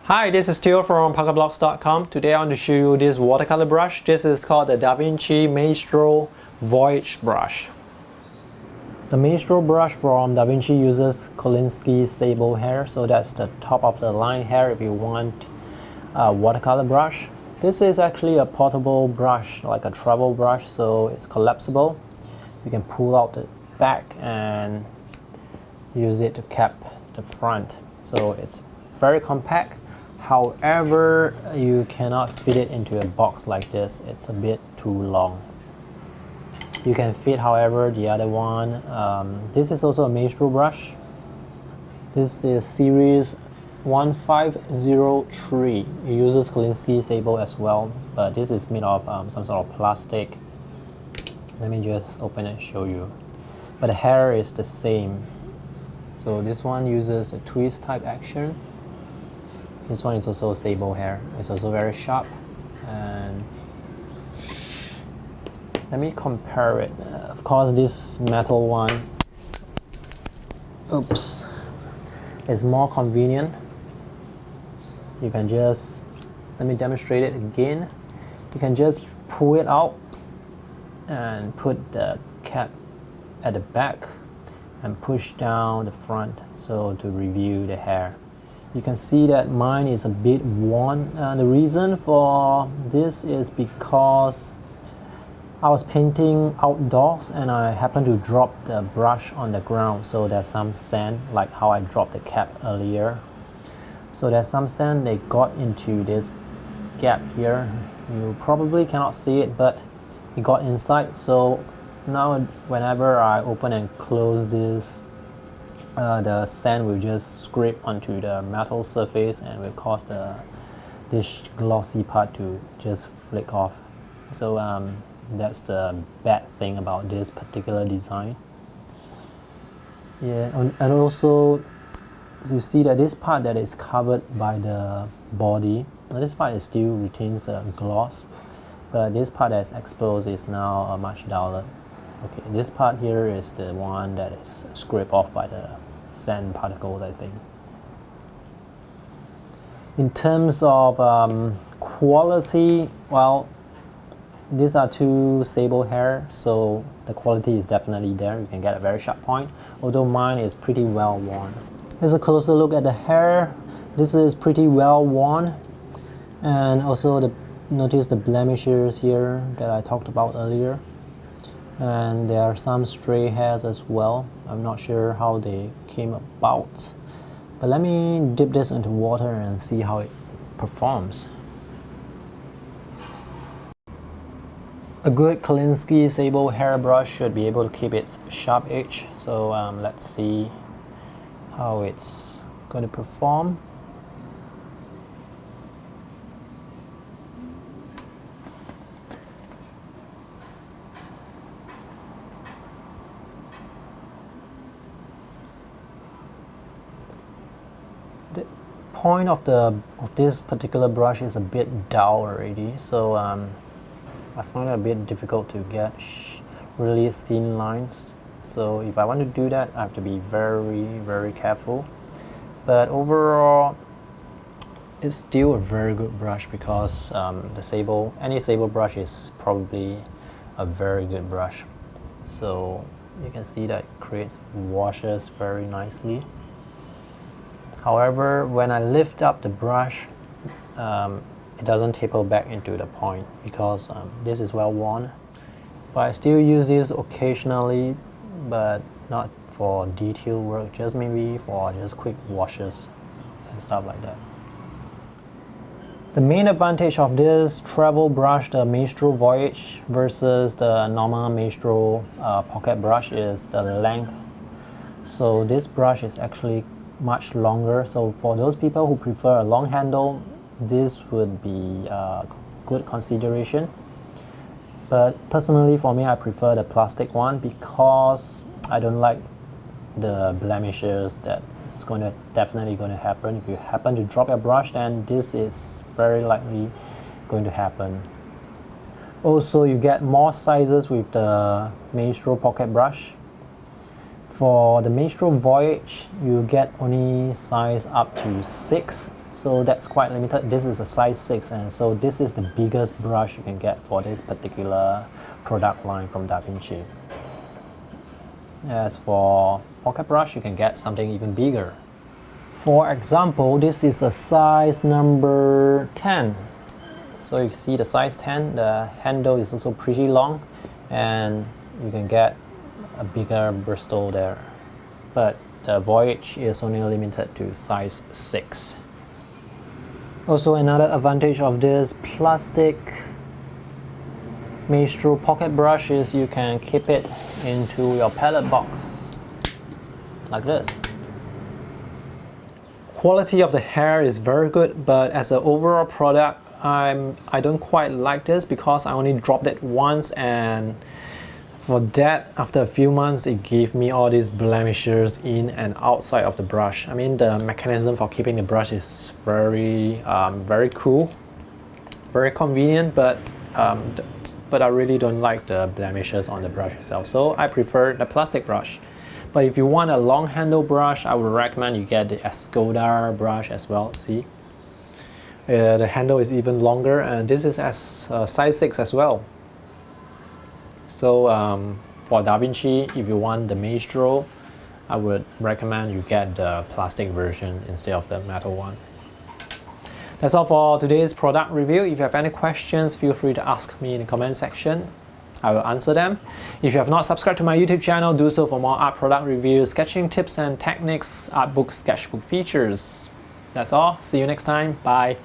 Hi, this is Theo from PocketBlocks.com. Today I want to show you this watercolor brush. This is called the Vinci Maestro Voyage brush. The Maestro brush from Da Vinci uses Kolinsky sable hair, so that's the top of the line hair if you want a watercolor brush. This is actually a portable brush, like a travel brush, so it's collapsible. You can pull out the back and use it to cap the front, so it's very compact. However, you cannot fit it into a box like this. It's a bit too long. You can fit, however, the other one. This is also a Maestro brush. This is series 1503. It uses Kolinsky sable as well, but this is made of some sort of plastic. Let me just open it and show you. But the hair is the same. So this one uses a twist type action. This one is also sable hair. It's also very sharp. And let me compare it. Of course, this metal one, is more convenient. You can just, let me demonstrate it again. You can just pull it out and put the cap at the back and push down the front so to review the hair. You can see that mine is a bit worn. The reason for this is because I was painting outdoors and I happened to drop the brush on the ground, so there's some sand, like how I dropped the cap earlier. So there's some sand that got into this gap here. You probably cannot see it, but it got inside. So now whenever I open and close this, the sand will just scrape onto the metal surface and will cause this glossy part to just flick off. So that's the bad thing about this particular design. Yeah, and also you see that this part that is covered by the body, this part is still retains the gloss, but this part that's exposed is now much duller. Okay, this part here is the one that is scraped off by the sand particles, I think. In terms of quality, well, these are two sable hair, so the quality is definitely there. You can get a very sharp point, although mine is pretty well worn. Here's a closer look at the hair. This is pretty well worn, and also notice the blemishes here that I talked about earlier. And there are some stray hairs as well. I'm not sure how they came about, but let me dip this into water and see how it performs. A good Kolinsky sable hair brush should be able to keep its sharp edge, so let's see how it's going to perform. The point of this particular brush is a bit dull already, so I find it a bit difficult to get really thin lines. So if I want to do that, I have to be very careful. But overall, it's still a very good brush because any sable brush is probably a very good brush. So you can see that it creates washes very nicely. However, when I lift up the brush, it doesn't taper back into the point because this is well worn. But I still use this occasionally, but not for detail work, just maybe for just quick washes and stuff like that. The main advantage of this travel brush, the Maestro Voyage, versus the normal Maestro pocket brush is the length. So this brush is actually much longer, so for those people who prefer a long handle, this would be a good consideration. But personally for me, I prefer the plastic one because I don't like the blemishes that is definitely going to happen. If you happen to drop your brush, then this is very likely going to happen. Also, you get more sizes with the Maestro pocket brush. For the Maestro Voyage, you get only size up to 6, So that's quite limited. This is a size 6, and so this is the biggest brush you can get for this particular product line from Da Vinci. As for pocket brush, you can get something even bigger. For example, this is a size number 10. So you see the size 10, the handle is also pretty long, and you can get a bigger bristle there. But the Voyage is only limited to size 6. Also, another advantage of this plastic Maestro pocket brush is you can keep it into your palette box like this. Quality of the hair is very good, but as an overall product, I don't quite like this because I only dropped it once, and for that, after a few months, it gave me all these blemishes in and outside of the brush. I mean, the mechanism for keeping the brush is very cool, very convenient, but I really don't like the blemishes on the brush itself. So I prefer the plastic brush. But if you want a long handle brush, I would recommend you get the Escoda brush as well. See, the handle is even longer, and this is as size 6 as well. So for Da Vinci, if you want the Maestro, I would recommend you get the plastic version instead of the metal one. That's all for today's product review. If you have any questions, feel free to ask me in the comment section. I will answer them. If you have not subscribed to my YouTube channel, do so for more art product reviews, sketching tips and techniques, art book, sketchbook features. That's all. See you next time. Bye.